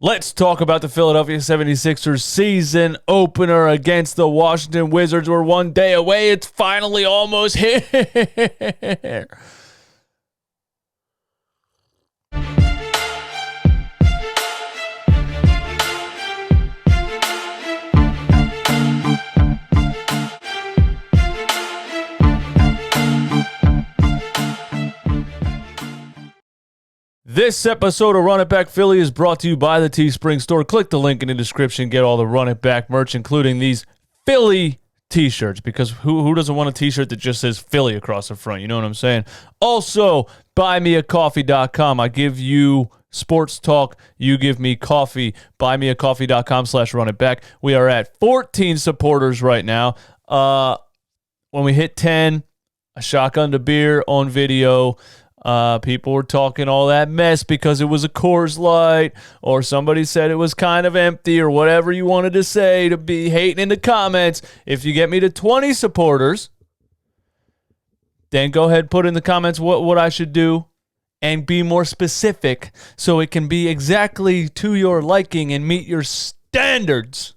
Let's talk about the Philadelphia 76ers season opener against the Washington Wizards. We're one day away. It's finally almost here. This episode of Run It Back Philly is brought to you by the Teespring store. Click the link in the description. Get all the Run It Back merch, including these Philly t-shirts, because who doesn't want a t-shirt that just says Philly across the front? You know what I'm saying? Also, buymeacoffee.com. I give you sports talk. You give me coffee. Buymeacoffee.com/runitback. We are at 14 supporters right now. When we hit 10, I shotgunned a beer on video. People were talking all that mess because it was a Coors Light, or somebody said it was kind of empty, or whatever you wanted to say to be hating in the comments. If you get me to 20 supporters, then go ahead and put in the comments what I should do and be more specific so it can be exactly to your liking and meet your standards.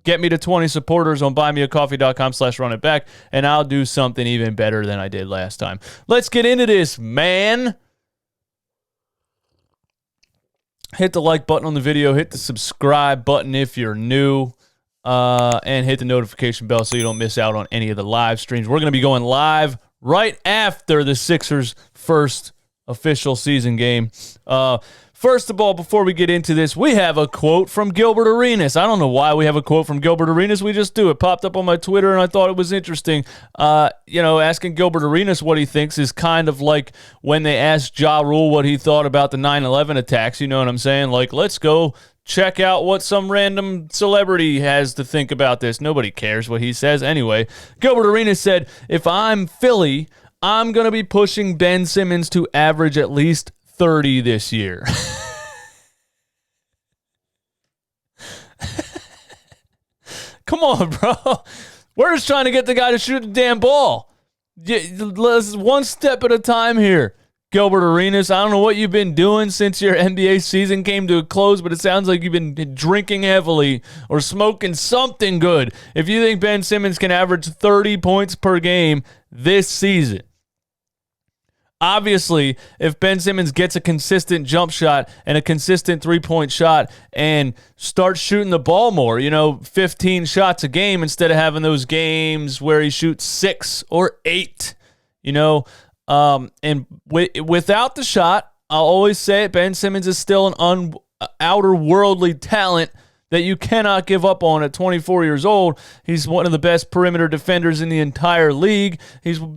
Get me to 20 supporters on buymeacoffee.com/runitback, and I'll do something even better than I did last time. Let's get into this, man. Hit the like button on the video. Hit the subscribe button if you're new. And hit the notification bell so you don't miss out on any of the live streams. We're going to be going live right after the Sixers' first official season game. First of all, before we get into this, we have a quote from Gilbert Arenas. I don't know why we have a quote from Gilbert Arenas. We just do. It popped up on my Twitter, and I thought it was interesting. Asking Gilbert Arenas what he thinks is kind of like when they asked Ja Rule what he thought about the 9/11 attacks. You know what I'm saying? Like, let's go check out what some random celebrity has to think about this. Nobody cares what he says. Anyway, Gilbert Arenas said, if I'm Philly, I'm going to be pushing Ben Simmons to average at least 30 this year. Come on, bro. We're just trying to get the guy to shoot the damn ball. Let's one step at a time here. Gilbert Arenas, I don't know what you've been doing since your NBA season came to a close, but it sounds like you've been drinking heavily or smoking something good if you think Ben Simmons can average 30 points per game this season. Obviously, if Ben Simmons gets a consistent jump shot and a consistent three-point shot and starts shooting the ball more, 15 shots a game instead of having those games where he shoots 6 or 8, and without the shot, I'll always say it, Ben Simmons is still an outer-worldly talent that you cannot give up on at 24 years old. He's one of the best perimeter defenders in the entire league. He's one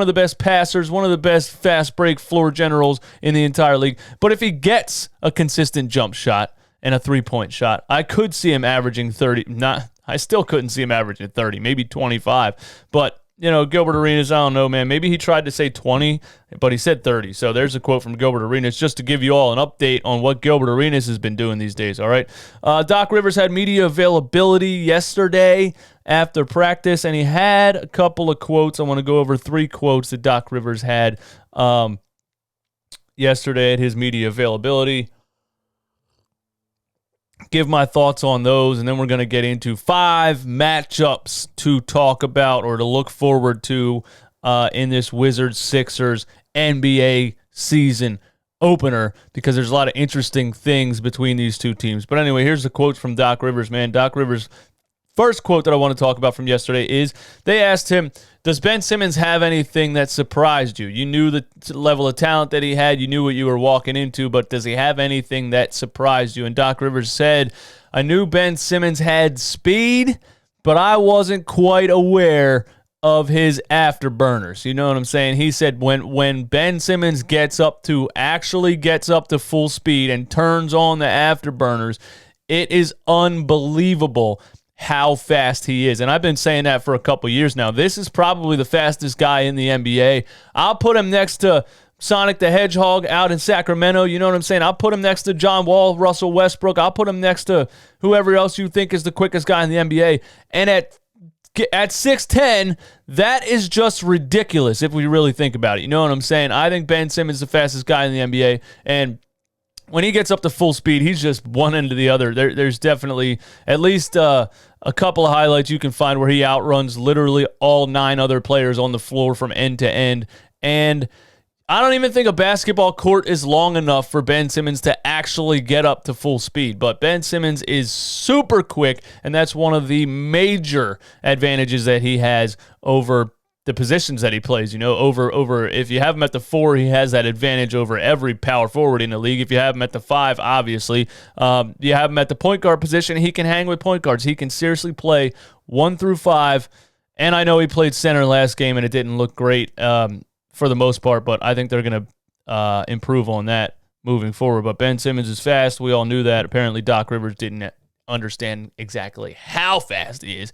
of the best passers, one of the best fast break floor generals in the entire league. But if he gets a consistent jump shot and a three-point shot, I could see him averaging 30. I still couldn't see him averaging 30, maybe 25. But Gilbert Arenas, I don't know, man. Maybe he tried to say 20, but he said 30. So there's a quote from Gilbert Arenas just to give you all an update on what Gilbert Arenas has been doing these days, all right? Doc Rivers had media availability yesterday after practice, and he had a couple of quotes. I want to go over 3 quotes that Doc Rivers had yesterday at his media availability. Give my thoughts on those, and then we're going to get into 5 matchups to talk about or to look forward to in this Wizards-Sixers NBA season opener, because there's a lot of interesting things between these two teams. But anyway, here's the quotes from Doc Rivers, man. Doc Rivers' first quote that I want to talk about from yesterday is they asked him, does Ben Simmons have anything that surprised you? You knew the level of talent that he had. You knew what you were walking into, but does he have anything that surprised you? And Doc Rivers said, I knew Ben Simmons had speed, but I wasn't quite aware of his afterburners. You know what I'm saying? He said when Ben Simmons gets up to full speed and turns on the afterburners, it is unbelievable how fast he is. And I've been saying that for a couple years now. This is probably the fastest guy in the NBA. I'll put him next to Sonic the Hedgehog out in Sacramento. You know what I'm saying? I'll put him next to John Wall, Russell Westbrook. I'll put him next to whoever else you think is the quickest guy in the NBA. And at 6'10", that is just ridiculous if we really think about it. You know what I'm saying? I think Ben Simmons is the fastest guy in the NBA. And when he gets up to full speed, he's just one end to the other. There's definitely at least a couple of highlights you can find where he outruns literally all 9 other players on the floor from end to end. And I don't even think a basketball court is long enough for Ben Simmons to actually get up to full speed. But Ben Simmons is super quick, and that's one of the major advantages that he has over the positions that he plays, over if you have him at the 4, he has that advantage over every power forward in the league. If you have him at the 5, obviously, you have him at the point guard position, he can hang with point guards. He can seriously play 1 through 5, and I know he played center last game, and it didn't look great for the most part, but I think they're going to improve on that moving forward. But Ben Simmons is fast. We all knew that. Apparently, Doc Rivers didn't understand exactly how fast he is.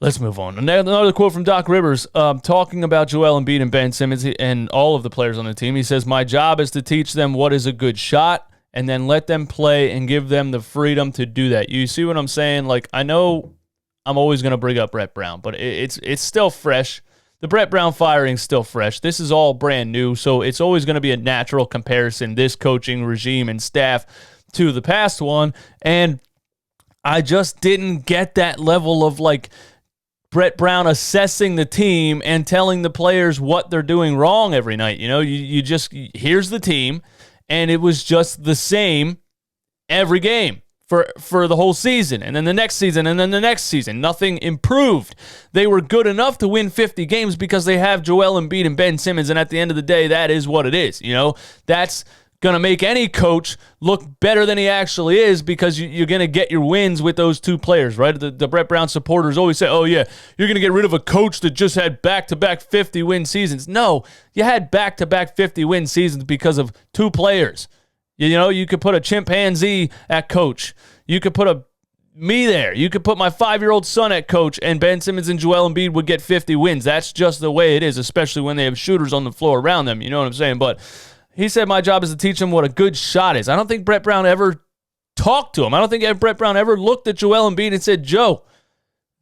Let's move on. Another quote from Doc Rivers talking about Joel Embiid and Ben Simmons and all of the players on the team. He says, "My job is to teach them what is a good shot and then let them play and give them the freedom to do that." You see what I'm saying? Like, I know I'm always going to bring up Brett Brown, but it's still fresh. The Brett Brown firing is still fresh. This is all brand new, so it's always going to be a natural comparison, this coaching regime and staff, to the past one. And I just didn't get that level of, like, Brett Brown assessing the team and telling the players what they're doing wrong every night. You just, here's the team, and it was just the same every game for the whole season, and then the next season, and then the next season. Nothing improved. They were good enough to win 50 games because they have Joel Embiid and Ben Simmons, and at the end of the day, that is what it is. That's going to make any coach look better than he actually is because you're going to get your wins with those 2 players, right? The Brett Brown supporters always say, oh, yeah, you're going to get rid of a coach that just had back-to-back 50-win seasons. No, you had back-to-back 50-win seasons because of 2 players. You could put a chimpanzee at coach. You could put me there. You could put my 5-year-old son at coach, and Ben Simmons and Joel Embiid would get 50 wins. That's just the way it is, especially when they have shooters on the floor around them. You know what I'm saying? But he said, my job is to teach them what a good shot is. I don't think Brett Brown ever talked to him. I don't think Brett Brown ever looked at Joel Embiid and said, Joe,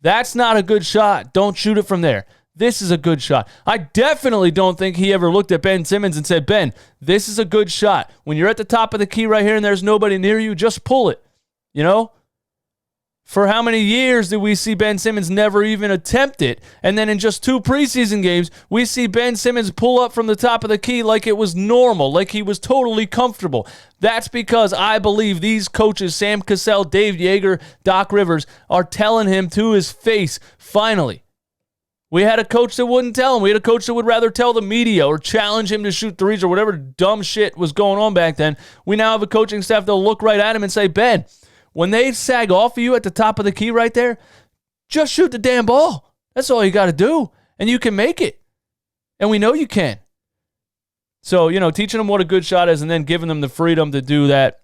that's not a good shot. Don't shoot it from there. This is a good shot. I definitely don't think he ever looked at Ben Simmons and said, Ben, this is a good shot. When you're at the top of the key right here and there's nobody near you, just pull it. For how many years did we see Ben Simmons never even attempt it? And then in just 2 preseason games, we see Ben Simmons pull up from the top of the key like it was normal, like he was totally comfortable. That's because I believe these coaches, Sam Cassell, Dave Yeager, Doc Rivers, are telling him to his face, finally. We had a coach that wouldn't tell him. We had a coach that would rather tell the media or challenge him to shoot threes or whatever dumb shit was going on back then. We now have a coaching staff that'll look right at him and say, Ben, when they sag off of you at the top of the key right there, just shoot the damn ball. That's all you got to do, and you can make it. And we know you can. So, teaching them what a good shot is and then giving them the freedom to do that,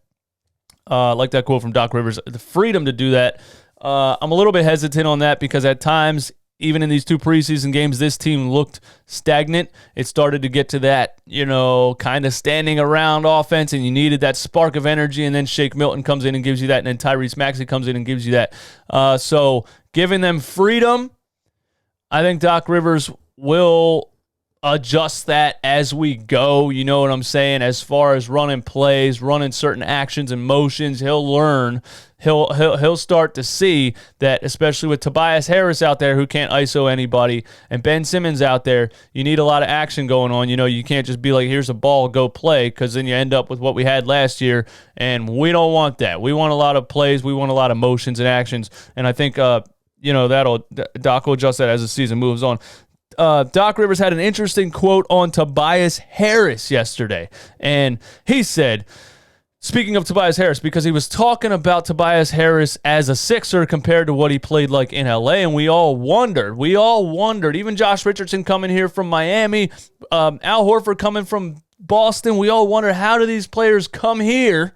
like that quote from Doc Rivers, the freedom to do that. I'm a little bit hesitant on that because at times, even in these 2 preseason games, this team looked stagnant. It started to get to that, kind of standing around offense, and you needed that spark of energy, and then Shake Milton comes in and gives you that, and then Tyrese Maxey comes in and gives you that. So giving them freedom, I think Doc Rivers will adjust that as we go. You know what I'm saying? As far as running plays, running certain actions and motions, he'll learn. He'll start to see that, especially with Tobias Harris out there who can't ISO anybody, and Ben Simmons out there, you need a lot of action going on. You can't just be like, here's a ball, go play, because then you end up with what we had last year, and we don't want that. We want a lot of plays. We want a lot of motions and actions, and I think Doc will adjust that as the season moves on. Doc Rivers had an interesting quote on Tobias Harris yesterday, and he said, speaking of Tobias Harris, because he was talking about Tobias Harris as a Sixer compared to what he played like in LA, and we all wondered, even Josh Richardson coming here from Miami, Al Horford coming from Boston, we all wondered, how do these players come here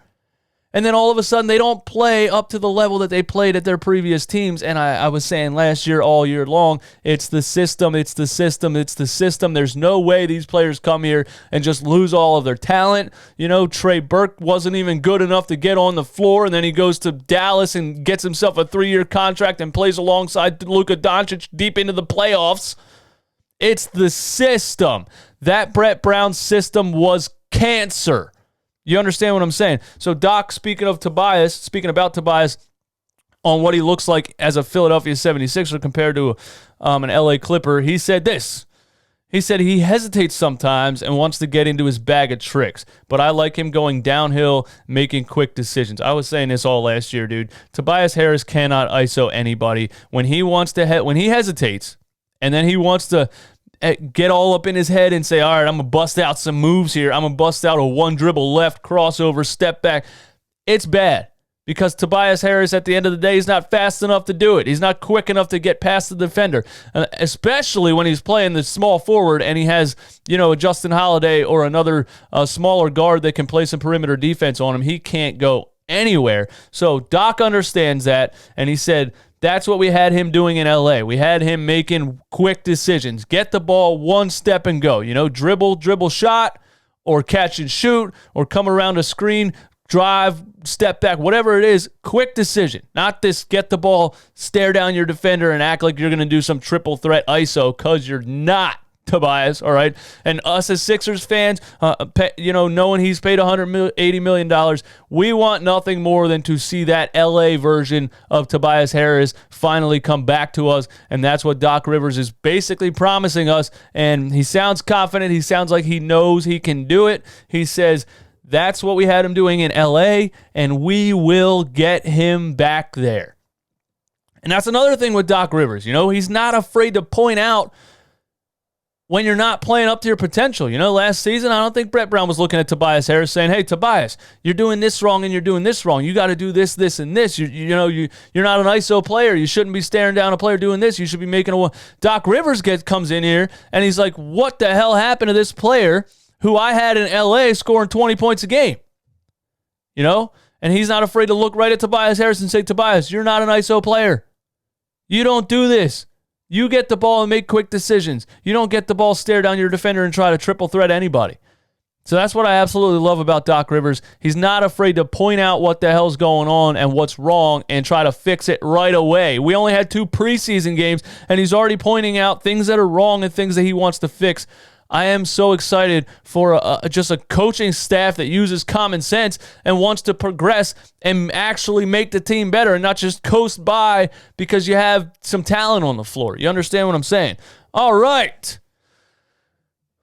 and then all of a sudden they don't play up to the level that they played at their previous teams? And I was saying last year, all year long, it's the system. There's no way these players come here and just lose all of their talent. Trey Burke wasn't even good enough to get on the floor, and then he goes to Dallas and gets himself a 3-year contract and plays alongside Luka Doncic deep into the playoffs. It's the system. That Brett Brown system was cancer. You understand what I'm saying? So Doc, speaking about Tobias, on what he looks like as a Philadelphia 76er compared to an LA Clipper, he said this. He said he hesitates sometimes and wants to get into his bag of tricks, but I like him going downhill, making quick decisions. I was saying this all last year, dude. Tobias Harris cannot ISO anybody. When he hesitates, and then he wants to get all up in his head and say, all right, I'm going to bust out some moves here. I'm going to bust out a one dribble left, crossover, step back. It's bad because Tobias Harris, at the end of the day, is not fast enough to do it. He's not quick enough to get past the defender, especially when he's playing the small forward and he has, a Justin Holiday or another smaller guard that can play some perimeter defense on him. He can't go anywhere. So Doc understands that, and he said, that's what we had him doing in LA. We had him making quick decisions. Get the ball one step and go. Dribble shot, or catch and shoot, or come around a screen, drive, step back, whatever it is, quick decision. Not this get the ball, stare down your defender, and act like you're going to do some triple threat ISO, because you're not, Tobias, all right? And us as Sixers fans, knowing he's paid $180 million, we want nothing more than to see that LA version of Tobias Harris finally come back to us, and that's what Doc Rivers is basically promising us, and he sounds confident. He sounds like he knows he can do it. He says, that's what we had him doing in LA, and we will get him back there. And that's another thing with Doc Rivers. He's not afraid to point out when you're not playing up to your potential. Last season, I don't think Brett Brown was looking at Tobias Harris saying, hey, Tobias, you're doing this wrong and you're doing this wrong. You got to do this, this, and this. You're not an ISO player. You shouldn't be staring down a player doing this. You should be making a... Doc Rivers comes in here, and he's like, what the hell happened to this player who I had in LA scoring 20 points a game? And he's not afraid to look right at Tobias Harris and say, Tobias, you're not an ISO player. You don't do this. You get the ball and make quick decisions. You don't get the ball, stare down your defender, and try to triple threat anybody. So that's what I absolutely love about Doc Rivers. He's not afraid to point out what the hell's going on and what's wrong and try to fix it right away. We only had 2 preseason games, and he's already pointing out things that are wrong and things that he wants to fix. I am so excited for just a coaching staff that uses common sense and wants to progress and actually make the team better and not just coast by because you have some talent on the floor. You understand what I'm saying? All right.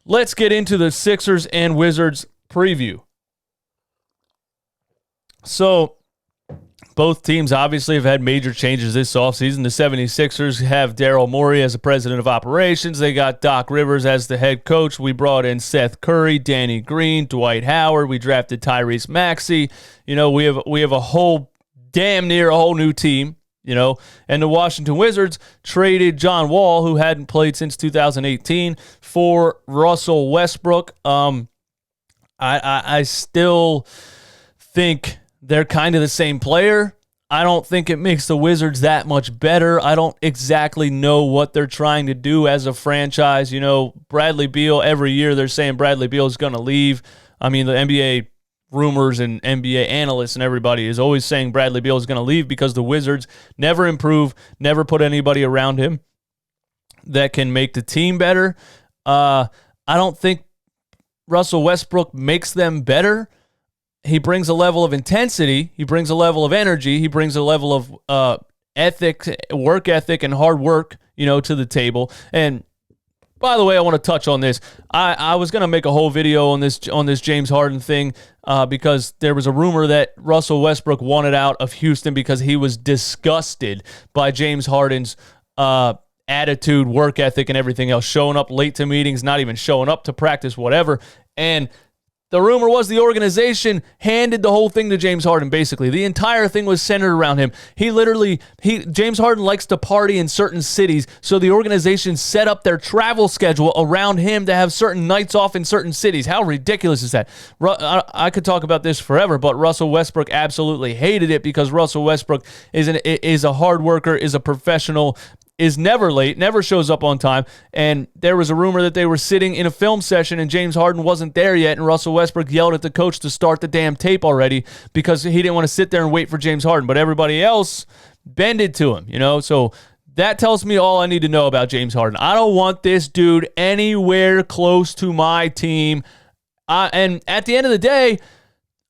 Let's get into the Sixers and Wizards preview. So, both teams obviously have had major changes this offseason. The 76ers have Daryl Morey as the president of operations. They got Doc Rivers as the head coach. We brought in Seth Curry, Danny Green, Dwight Howard. We drafted Tyrese Maxey. We have a whole new team. And the Washington Wizards traded John Wall, who hadn't played since 2018, for Russel Westbrook. I still think they're kind of the same player. I don't think it makes the Wizards that much better. I don't exactly know what they're trying to do as a franchise. Bradley Beal, every year they're saying Bradley Beal is going to leave. I mean, the NBA rumors and NBA analysts and everybody is always saying Bradley Beal is going to leave because the Wizards never improve, never put anybody around him that can make the team better. I don't think Russell Westbrook makes them better. He brings a level of intensity. He brings a level of energy. He brings a level of work ethic, and hard work, to the table. And by the way, I want to touch on this. I was going to make a whole video on this James Harden thing because there was a rumor that Russell Westbrook wanted out of Houston because he was disgusted by James Harden's attitude, work ethic, and everything else. Showing up late to meetings, not even showing up to practice, whatever. And the rumor was the organization handed the whole thing to James Harden, basically. The entire thing was centered around him. James Harden likes to party in certain cities, so the organization set up their travel schedule around him to have certain nights off in certain cities. How ridiculous is that? I could talk about this forever, but Russell Westbrook absolutely hated it because Russell Westbrook is a hard worker, is a professional, is never late, never shows up on time, and there was a rumor that they were sitting in a film session and James Harden wasn't there yet, and Russell Westbrook yelled at the coach to start the damn tape already because he didn't want to sit there and wait for James Harden, but everybody else bended to him, so that tells me all I need to know about James Harden. I don't want this dude anywhere close to my team, and at the end of the day,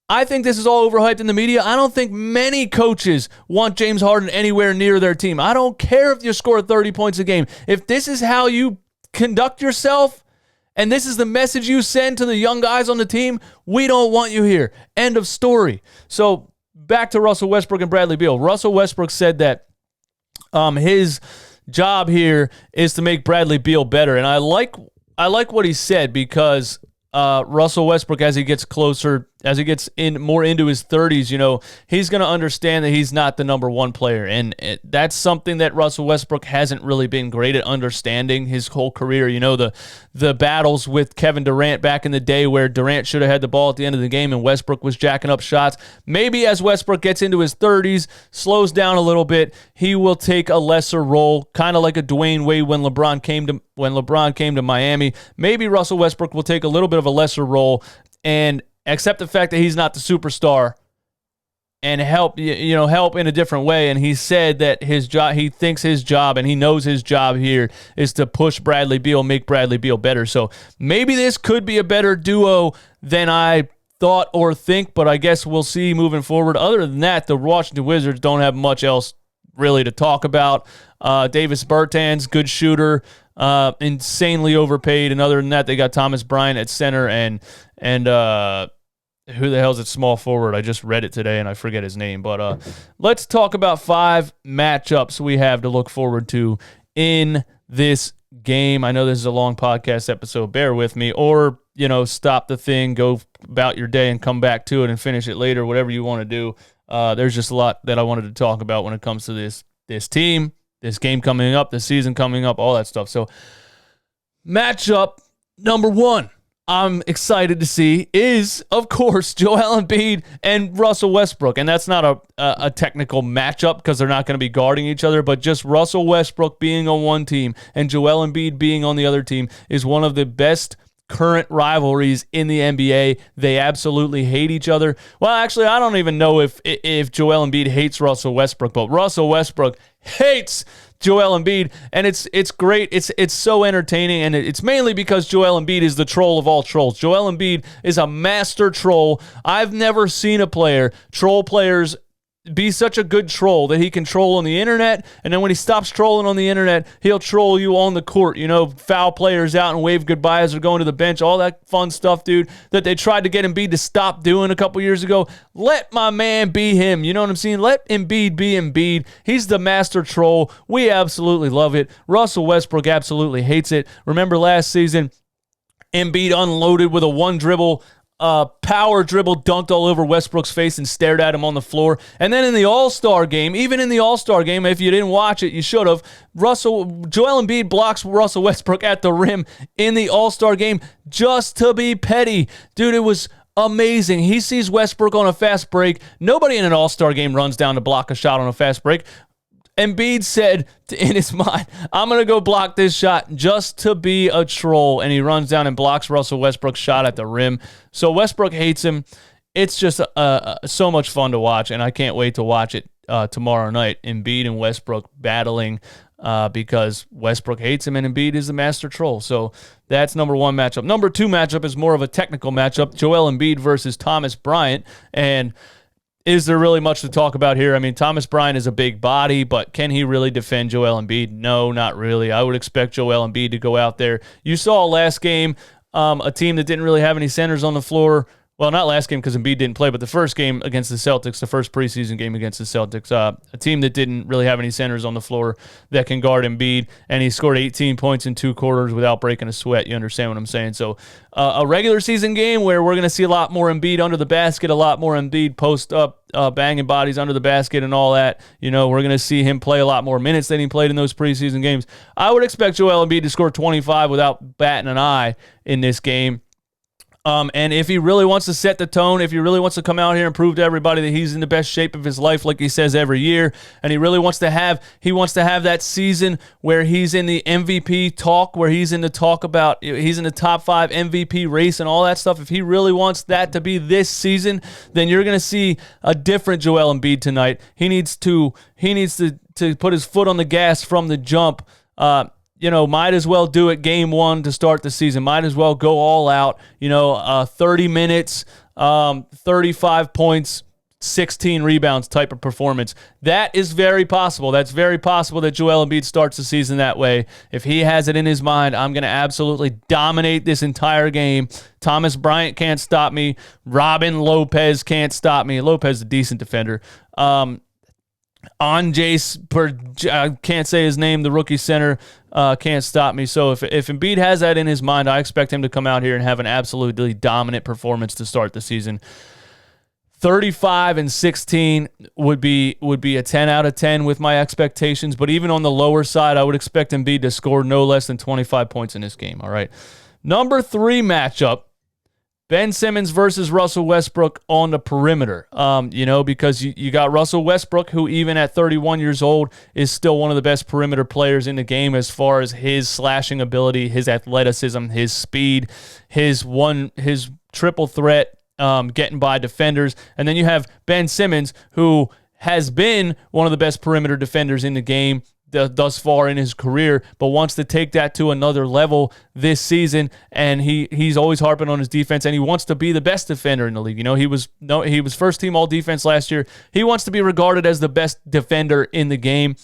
I think this is all overhyped in the media. I don't think many coaches want James Harden anywhere near their team. I don't care if you score 30 points a game. If this is how you conduct yourself and this is the message you send to the young guys on the team, we don't want you here. End of story. So back to Russell Westbrook and Bradley Beal. Russell Westbrook said that his job here is to make Bradley Beal better. And I like what he said because Russell Westbrook, as he gets closer, as he gets more into his 30s, he's going to understand that he's not the number one player. And that's something that Russell Westbrook hasn't really been great at understanding his whole career. The battles with Kevin Durant back in the day where Durant should have had the ball at the end of the game and Westbrook was jacking up shots. Maybe as Westbrook gets into his 30s, slows down a little bit, he will take a lesser role, kind of like a Dwayne Wade when LeBron came to Miami. Maybe Russell Westbrook will take a little bit of a lesser role and accept the fact that he's not the superstar and help in a different way. And he said that he thinks his job and he knows his job here is to push Bradley Beal, make Bradley Beal better. So maybe this could be a better duo than I thought or think, but I guess we'll see moving forward. Other than that, the Washington Wizards don't have much else really to talk about. Davis Bertans, good shooter, insanely overpaid. And other than that, they got Thomas Bryant at center and who the hell's at small forward? I just read it today and I forget his name. But let's talk about 5 matchups we have to look forward to in this game. I know this is a long podcast episode. Bear with me. Or, stop the thing, go about your day and come back to it and finish it later, whatever you want to do. There's just a lot that I wanted to talk about when it comes to this team, this game coming up, this season coming up, all that stuff. So matchup number 1 I'm excited to see is, of course, Joel Embiid and Russell Westbrook. And that's not a technical matchup because they're not going to be guarding each other, but just Russell Westbrook being on one team and Joel Embiid being on the other team is one of the best current rivalries in the NBA. They absolutely hate each other. Well, actually, I don't even know if Joel Embiid hates Russell Westbrook, but Russell Westbrook hates Joel Embiid, and it's great. It's so entertaining, and it's mainly because Joel Embiid is the troll of all trolls. Joel Embiid is a master troll. I've never seen a troll players be such a good troll that he can troll on the internet, and then when he stops trolling on the internet, he'll troll you on the court. Foul players out and wave goodbye as they're going to the bench, all that fun stuff, dude, that they tried to get Embiid to stop doing a couple years ago. Let my man be him. You know what I'm saying? Let Embiid be Embiid. He's the master troll. We absolutely love it. Russell Westbrook absolutely hates it. Remember last season, Embiid unloaded with a one-dribble power dribble, dunked all over Westbrook's face and stared at him on the floor. And then in the All-Star game, even in the All-Star game, if you didn't watch it, you should have. Joel Embiid blocks Russell Westbrook at the rim in the All-Star game just to be petty. Dude, it was amazing. He sees Westbrook on a fast break. Nobody in an All-Star game runs down to block a shot on a fast break. Embiid said in his mind, I'm going to go block this shot just to be a troll. And he runs down and blocks Russell Westbrook's shot at the rim. So Westbrook hates him. It's just so much fun to watch, and I can't wait to watch it tomorrow night. Embiid and Westbrook battling because Westbrook hates him and Embiid is the master troll. So that's number 1 matchup. Number 2 matchup is more of a technical matchup, Joel Embiid versus Thomas Bryant. And is there really much to talk about here? I mean, Thomas Bryant is a big body, but can he really defend Joel Embiid? No, not really. I would expect Joel Embiid to go out there. You saw last game a team that didn't really have any centers on the floor. Well, not last game because Embiid didn't play, but the first game against the Celtics, the first preseason game against the Celtics, a team that didn't really have any centers on the floor that can guard Embiid, and he scored 18 points in 2 quarters without breaking a sweat. You understand what I'm saying? So a regular season game where we're going to see a lot more Embiid under the basket, a lot more Embiid post up, banging bodies under the basket and all that. We're going to see him play a lot more minutes than he played in those preseason games. I would expect Joel Embiid to score 25 without batting an eye in this game. And if he really wants to set the tone, if he really wants to come out here and prove to everybody that he's in the best shape of his life, like he says every year, and he really wants to have that season where he's in the MVP talk, where he's in the talk about he's in the top 5 MVP race and all that stuff. If he really wants that to be this season, then you're going to see a different Joel Embiid tonight. He needs to put his foot on the gas from the jump. Might as well do it game 1 to start the season. Might as well go all out, 30 minutes, 35 points, 16 rebounds type of performance. That is very possible. That's very possible that Joel Embiid starts the season that way. If he has it in his mind, I'm going to absolutely dominate this entire game. Thomas Bryant can't stop me. Robin Lopez can't stop me. Lopez is a decent defender. I can't say his name, the rookie center, can't stop me. So if Embiid has that in his mind, I expect him to come out here and have an absolutely dominant performance to start the season. 35 and 16 would be a 10 out of 10 with my expectations, but even on the lower side, I would expect Embiid to score no less than 25 points in this game, all right? Number 3 matchup, Ben Simmons versus Russel Westbrook on the perimeter. Because you got Russel Westbrook, who even at 31 years old is still one of the best perimeter players in the game as far as his slashing ability, his athleticism, his speed, his triple threat, getting by defenders. And then you have Ben Simmons, who has been one of the best perimeter defenders in the game thus far in his career, but wants to take that to another level this season. And he's always harping on his defense, and he wants to be the best defender in the league. He was first team all defense last year. He wants to be regarded as the best defender in the game.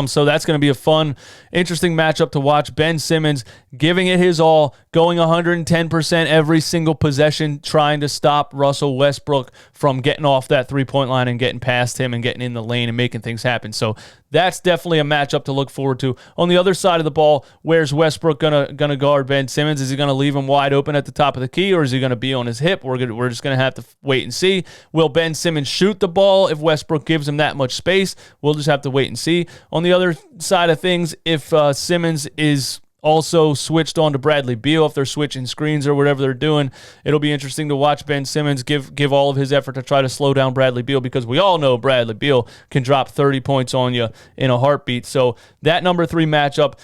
So that's going to be a fun, interesting matchup to watch. Ben Simmons giving it his all, going 110% every single possession, trying to stop Russel Westbrook from getting off that three-point line and getting past him and getting in the lane and making things happen. So that's definitely a matchup to look forward to. On the other side of the ball, where's Westbrook gonna guard Ben Simmons? Is he going to leave him wide open at the top of the key, or is he going to be on his hip? We're just going to have to wait and see. Will Ben Simmons shoot the ball if Westbrook gives him that much space? We'll just have to wait and see. On the other side of things, if Simmons is also switched on to Bradley Beal, if they're switching screens or whatever they're doing, it'll be interesting to watch Ben Simmons give all of his effort to try to slow down Bradley Beal, because we all know Bradley Beal can drop 30 points on you in a heartbeat. So that number 3 matchup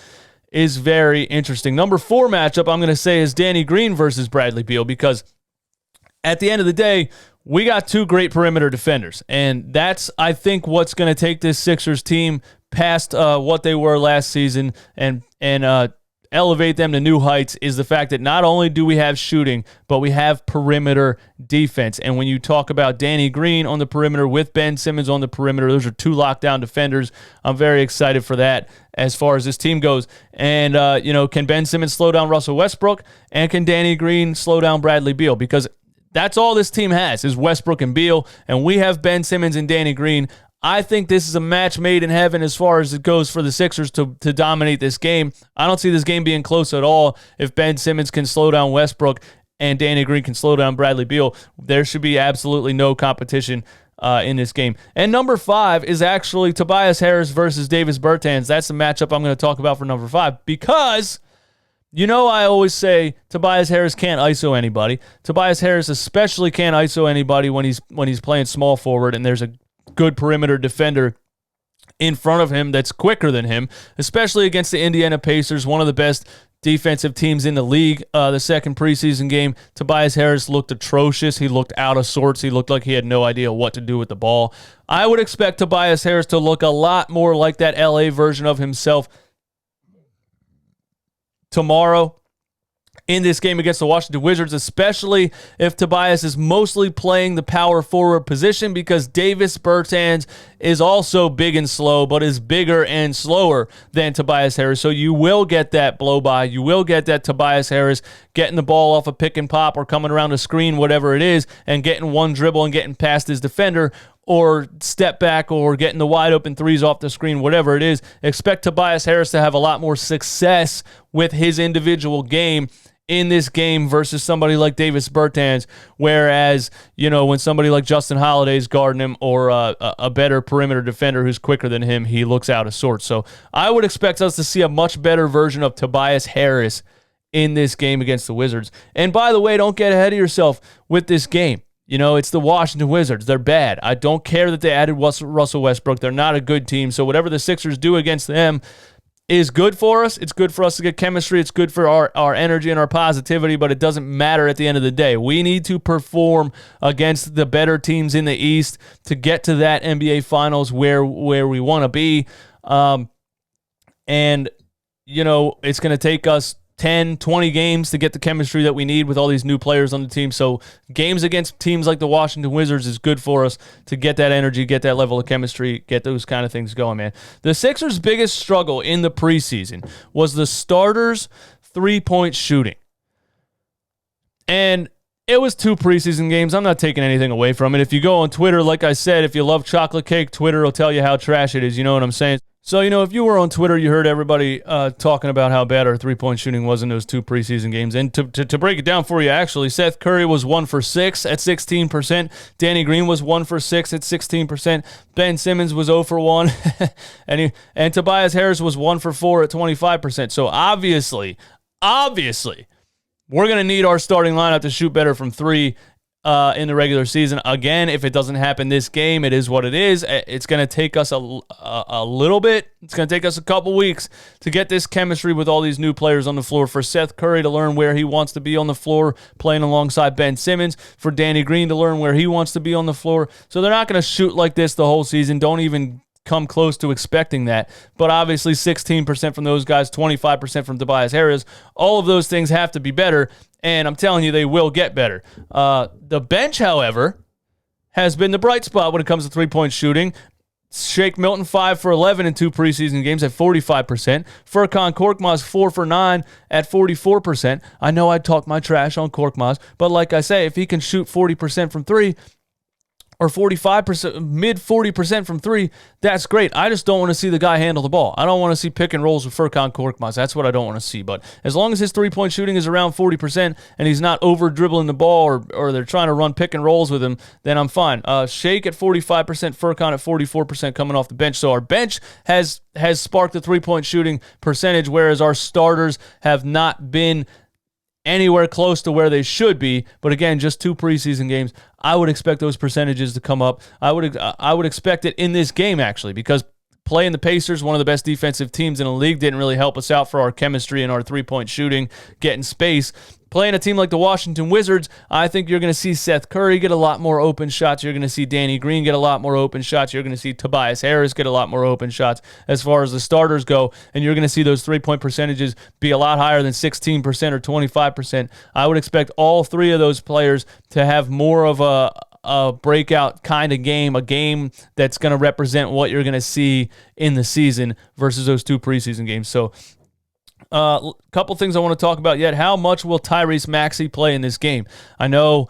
is very interesting. Number 4 matchup, I'm going to say, is Danny Green versus Bradley Beal, because at the end of the day, we got 2 great perimeter defenders, and that's, I think, what's going to take this Sixers team past what they were last season and elevate them to new heights, is the fact that not only do we have shooting, but we have perimeter defense. And when you talk about Danny Green on the perimeter with Ben Simmons on the perimeter, those are 2 lockdown defenders. I'm very excited for that as far as this team goes. And, can Ben Simmons slow down Russell Westbrook, and can Danny Green slow down Bradley Beal? Because that's all this team has, is Westbrook and Beal, and we have Ben Simmons and Danny Green. I think this is a match made in heaven as far as it goes for the Sixers to dominate this game. I don't see this game being close at all if Ben Simmons can slow down Westbrook and Danny Green can slow down Bradley Beal. There should be absolutely no competition in this game. And number 5 is actually Tobias Harris versus Davis Bertans. That's the matchup I'm going to talk about for number 5, because I always say Tobias Harris can't ISO anybody. Tobias Harris especially can't ISO anybody when he's playing small forward and there's a good perimeter defender in front of him that's quicker than him, especially against the Indiana Pacers, one of the best defensive teams in the league. The second preseason game, Tobias Harris looked atrocious. He looked out of sorts. He looked like he had no idea what to do with the ball. I would expect Tobias Harris to look a lot more like that LA version of himself tomorrow in this game against the Washington Wizards, especially if Tobias is mostly playing the power forward position, because Davis Bertans is also big and slow, but is bigger and slower than Tobias Harris. So you will get that blow by. You will get that Tobias Harris getting the ball off a pick and pop or coming around a screen, whatever it is, and getting one dribble and getting past his defender, or step back, or getting the wide open threes off the screen, whatever it is. Expect Tobias Harris to have a lot more success with his individual game in this game versus somebody like Davis Bertans, whereas, when somebody like Justin Holiday's guarding him, or a better perimeter defender who's quicker than him, he looks out of sorts. So I would expect us to see a much better version of Tobias Harris in this game against the Wizards. And by the way, don't get ahead of yourself with this game. It's the Washington Wizards. They're bad. I don't care that they added Russell Westbrook. They're not a good team. So whatever the Sixers do against them is good for us. It's good for us to get chemistry. It's good for our energy and our positivity, but it doesn't matter at the end of the day. We need to perform against the better teams in the East to get to that NBA Finals where we want to be. It's going to take us 10, 20 games to get the chemistry that we need with all these new players on the team. So games against teams like the Washington Wizards is good for us to get that energy, get that level of chemistry, get those kind of things going, man. The Sixers' biggest struggle in the preseason was the starters' three-point shooting. And it was 2 preseason games. I'm not taking anything away from it. If you go on Twitter, like I said, if you love chocolate cake, Twitter will tell you how trash it is. You know what I'm saying? So, if you were on Twitter, you heard everybody talking about how bad our three-point shooting was in those 2 preseason games. And to break it down for you, actually, Seth Curry was 1 for 6 at 16%. Danny Green was 1 for 6 at 16%. Ben Simmons was 0 for 1. and Tobias Harris was 1 for 4 at 25%. So, obviously, we're going to need our starting lineup to shoot better from 3 in the regular season. Again, if it doesn't happen this game, it is what it is. It's going to take us a little bit. It's going to take us a couple weeks to get this chemistry with all these new players on the floor. For Seth Curry to learn where he wants to be on the floor, playing alongside Ben Simmons. For Danny Green to learn where he wants to be on the floor. So they're not going to shoot like this the whole season. Don't even come close to expecting that. But obviously 16% from those guys, 25% from Tobias Harris. All of those things have to be better. And I'm telling you, they will get better. The bench, however, has been the bright spot when it comes to three-point shooting. Shake Milton 5 for 11 in 2 preseason games at 45%. Furkan Korkmaz 4 for 9 at 44%. I know I talk my trash on Korkmaz, but like I say, if he can shoot 40% from 3, or 45%, mid 40% from 3, that's great. I just don't want to see the guy handle the ball. I don't want to see pick and rolls with Furkan Korkmaz. That's what I don't want to see. But as long as his three-point shooting is around 40% and he's not over-dribbling the ball or they're trying to run pick and rolls with him, then I'm fine. Shake at 45%, Furkan at 44% coming off the bench. So our bench has sparked the three-point shooting percentage, whereas our starters have not been anywhere close to where they should be. But again, just 2 preseason games. I would expect those percentages to come up. I would expect it in this game, actually, because playing the Pacers, one of the best defensive teams in the league, didn't really help us out for our chemistry and our three-point shooting, getting space. Playing a team like the Washington Wizards, I think you're going to see Seth Curry get a lot more open shots. You're going to see Danny Green get a lot more open shots. You're going to see Tobias Harris get a lot more open shots as far as the starters go. And you're going to see those three-point percentages be a lot higher than 16% or 25%. I would expect all 3 of those players to have more of a breakout kind of game, a game that's going to represent what you're going to see in the season versus those 2 preseason games. So, couple things I want to talk about yet. How much will Tyrese Maxey play in this game? I know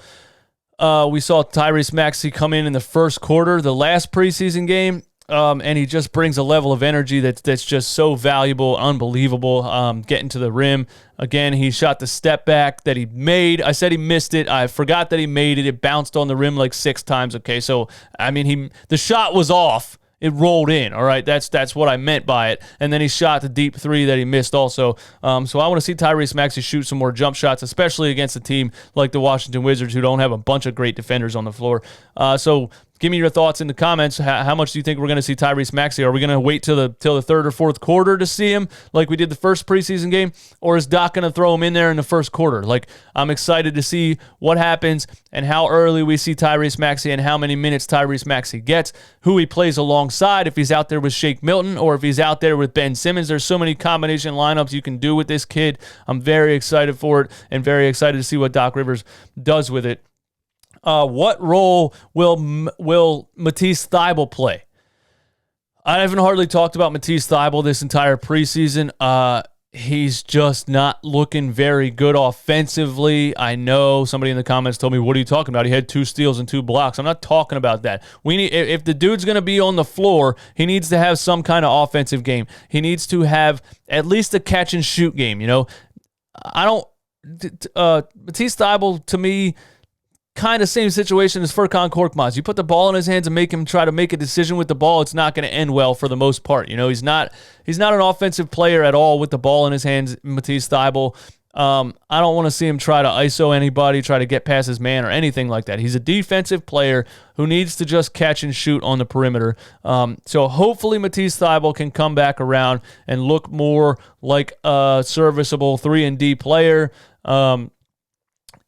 we saw Tyrese Maxey come in the first quarter, the last preseason game, and he just brings a level of energy that's just so valuable, unbelievable, getting to the rim. Again, he shot the step back that he made. I said he missed it. I forgot that he made it. It bounced on the rim like 6 times. Okay, so, I mean, the shot was off. It rolled in, all right? That's what I meant by it. And then he shot the deep 3 that he missed also. So I want to see Tyrese Maxey shoot some more jump shots, especially against a team like the Washington Wizards, who don't have a bunch of great defenders on the floor. So give me your thoughts in the comments. How much do you think we're going to see Tyrese Maxey? Are we going to wait till the 3rd or 4th quarter to see him like we did the first preseason game? Or is Doc going to throw him in there in the first quarter? Like, I'm excited to see what happens and how early we see Tyrese Maxey and how many minutes Tyrese Maxey gets, who he plays alongside, if he's out there with Shake Milton or if he's out there with Ben Simmons. There's so many combination lineups you can do with this kid. I'm very excited for it and very excited to see what Doc Rivers does with it. What role will Matisse Thybulle play? I haven't hardly talked about Matisse Thybulle this entire preseason. He's just not looking very good offensively. I know somebody in the comments told me, what are you talking about? He had 2 steals and 2 blocks. I'm not talking about that. If the dude's going to be on the floor, he needs to have some kind of offensive game. He needs to have at least a catch and shoot game. Matisse Thybulle, to me, kind of same situation as Furkan Korkmaz. You put the ball in his hands and make him try to make a decision with the ball, it's not going to end well for the most part. He's not an offensive player at all with the ball in his hands, Matisse Thybulle. I don't want to see him try to ISO anybody, try to get past his man or anything like that. He's a defensive player who needs to just catch and shoot on the perimeter. So hopefully Matisse Thybulle can come back around and look more like a serviceable 3-and-D player.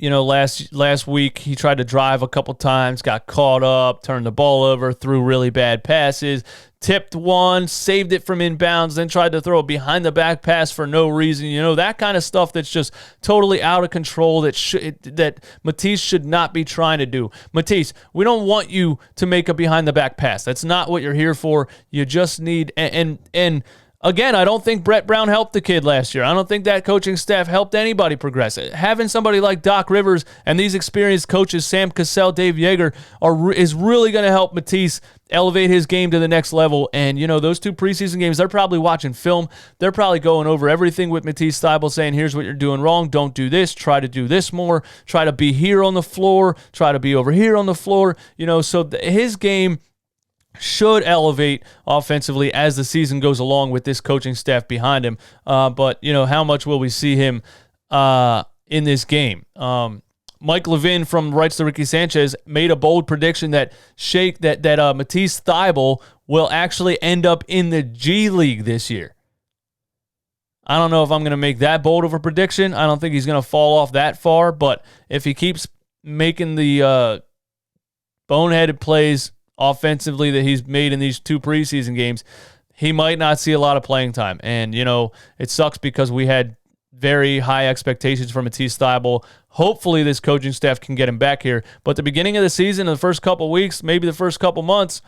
last week he tried to drive a couple times, got caught up, turned the ball over, threw really bad passes, tipped one, saved it from inbounds, then tried to throw a behind-the-back pass for no reason. That kind of stuff that's just totally out of control that Matisse should not be trying to do. Matisse, we don't want you to make a behind-the-back pass. That's not what you're here for. You just need and again, I don't think Brett Brown helped the kid last year. I don't think that coaching staff helped anybody progress. Having somebody like Doc Rivers and these experienced coaches, Sam Cassell, Dave Yeager, is really going to help Matisse elevate his game to the next level. And, those 2 preseason games, they're probably watching film. They're probably going over everything with Matisse Thybulle, saying, here's what you're doing wrong. Don't do this. Try to do this more. Try to be here on the floor. Try to be over here on the floor. So his game should elevate offensively as the season goes along with this coaching staff behind him. But how much will we see him in this game? Mike Levin from Rights to Ricky Sanchez made a bold prediction that Matisse Thybulle will actually end up in the G League this year. I don't know if I'm going to make that bold of a prediction. I don't think he's going to fall off that far, but if he keeps making the boneheaded plays offensively that he's made in these 2 preseason games, he might not see a lot of playing time. And, it sucks because we had very high expectations for Matisse Thybulle. Hopefully this coaching staff can get him back here. But the beginning of the season, the first couple weeks, maybe the first couple months,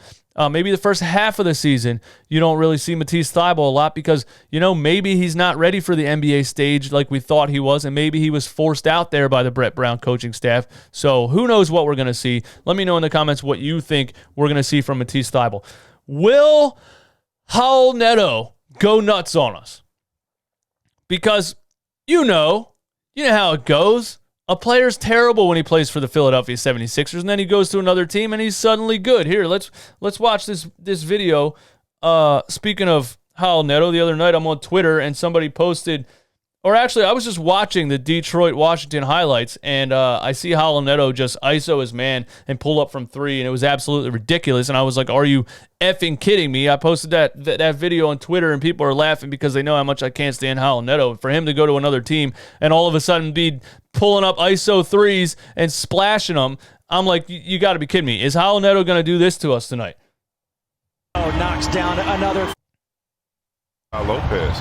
maybe the first half of the season, you don't really see Matisse Thybulle a lot because, maybe he's not ready for the NBA stage like we thought he was, and maybe he was forced out there by the Brett Brown coaching staff. So who knows what we're going to see. Let me know in the comments what you think we're going to see from Matisse Thybulle. Will Raul Neto go nuts on us? Because you know how it goes. A player's terrible when he plays for the Philadelphia 76ers, and then he goes to another team, and he's suddenly good. Here, let's watch this video. Speaking of Raul Neto, the other night I'm on Twitter, and somebody posted, or actually I was just watching the Detroit-Washington highlights, and I see Raul Neto just ISO his man and pull up from 3, and it was absolutely ridiculous, and I was like, are you effing kidding me? I posted that video on Twitter, and people are laughing because they know how much I can't stand Raul Neto. For him to go to another team and all of a sudden be pulling up ISO 3s and splashing them, I'm like, you got to be kidding me. Is Raul Neto going to do this to us tonight? Oh, knocks down another. Lopez.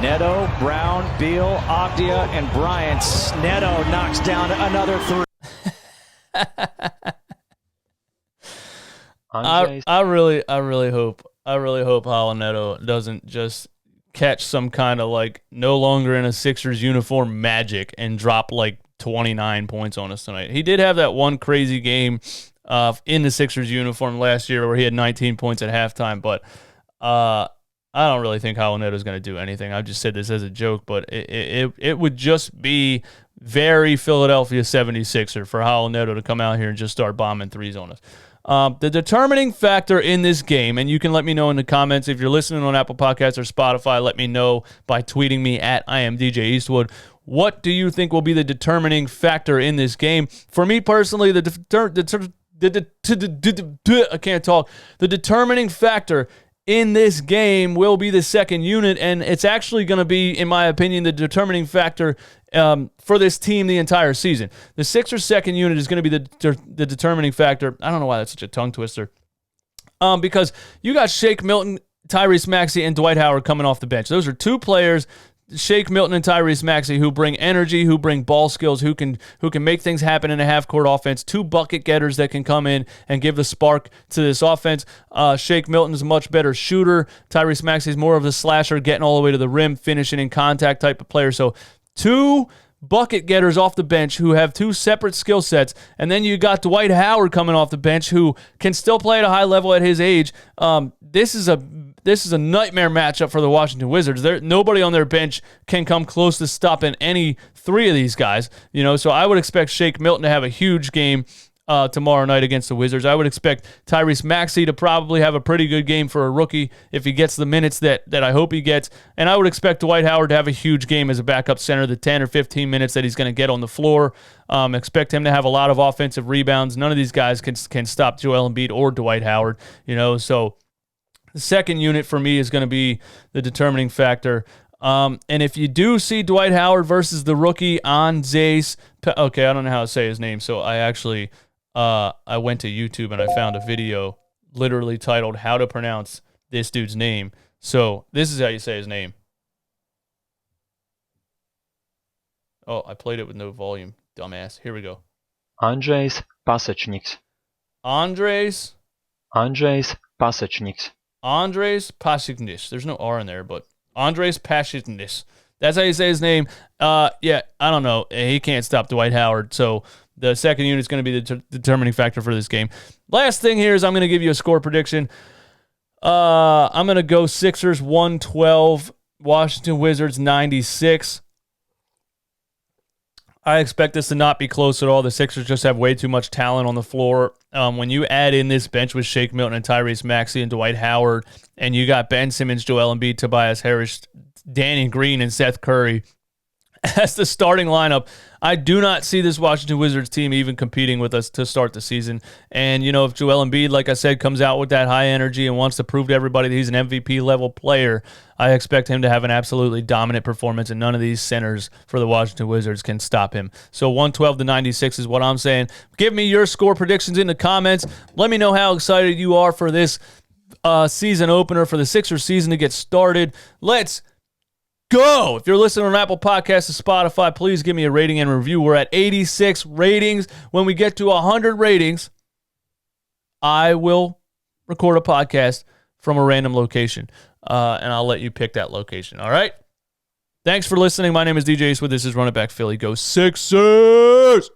Neto, Brown, Beal, Avdia, and Bryant. Neto knocks down another 3. I really hope Raul Neto doesn't just catch some kind of no longer in a Sixers uniform magic and drop 29 points on us tonight. He did have that one crazy game in the Sixers uniform last year where he had 19 points at halftime, but I don't really think Raul Neto is going to do anything. I just said this as a joke, but it would just be very Philadelphia 76er for Raul Neto to come out here and just start bombing 3s on us. The determining factor in this game, and you can let me know in the comments if you're listening on Apple Podcasts or Spotify, let me know by tweeting me at I am DJ Eastwood. What do you think will be the determining factor in this game? For me personally, the determining factor in this game will be the second unit, and it's actually going to be, in my opinion, the determining factor for this team the entire season. The Sixers' second unit is going to be the determining factor. I don't know why that's such a tongue twister. Because you got Shake Milton, Tyrese Maxey, and Dwight Howard coming off the bench. Those are 2 players, Shake Milton and Tyrese Maxey, who bring energy, who bring ball skills, who can make things happen in a half-court offense. 2 bucket getters that can come in and give the spark to this offense. Shake Milton is a much better shooter. Tyrese Maxey is more of the slasher, getting all the way to the rim, finishing in contact type of player. So 2 bucket getters off the bench who have 2 separate skill sets, and then you got Dwight Howard coming off the bench who can still play at a high level at his age. This is a nightmare matchup for the Washington Wizards. Nobody on their bench can come close to stopping any 3 of these guys. So I would expect Shake Milton to have a huge game tomorrow night against the Wizards. I would expect Tyrese Maxey to probably have a pretty good game for a rookie if he gets the minutes that I hope he gets. And I would expect Dwight Howard to have a huge game as a backup center, the 10 or 15 minutes that he's going to get on the floor. Expect him to have a lot of offensive rebounds. None of these guys can stop Joel Embiid or Dwight Howard, so the second unit for me is going to be the determining factor. And if you do see Dwight Howard versus the rookie Andres, okay, I don't know how to say his name, so I actually I went to YouTube and I found a video literally titled "How to Pronounce This Dude's Name." So this is how you say his name. Oh, I played it with no volume, dumbass. Here we go. Andres Pasechniks. Andres Pasechniks. Andres Pasechniks. There's no R in there, but Andres Pasechniks. That's how you say his name. Yeah, I don't know. He can't stop Dwight Howard, so the second unit is going to be the determining factor for this game. Last thing here is I'm going to give you a score prediction. I'm going to go Sixers 112, Washington Wizards 96. I expect this to not be close at all. The Sixers just have way too much talent on the floor. When you add in this bench with Shake Milton and Tyrese Maxey and Dwight Howard, and you got Ben Simmons, Joel Embiid, Tobias Harris, Danny Green, and Seth Curry as the starting lineup, I do not see this Washington Wizards team even competing with us to start the season. And, you know, if Joel Embiid, like I said, comes out with that high energy and wants to prove to everybody that he's an MVP-level player, I expect him to have an absolutely dominant performance, and none of these centers for the Washington Wizards can stop him. So 112-96 is what I'm saying. Give me your score predictions in the comments. Let me know how excited you are for this season opener, for the Sixers season to get started. Let's go. If you're listening on Apple Podcasts or Spotify, please give me a rating and review. We're at 86 ratings. When we get to 100 ratings, I will record a podcast from a random location, and I'll let you pick that location. All right? Thanks for listening. My name is DJ Eastwood. This is Run It Back Philly. Go Sixers!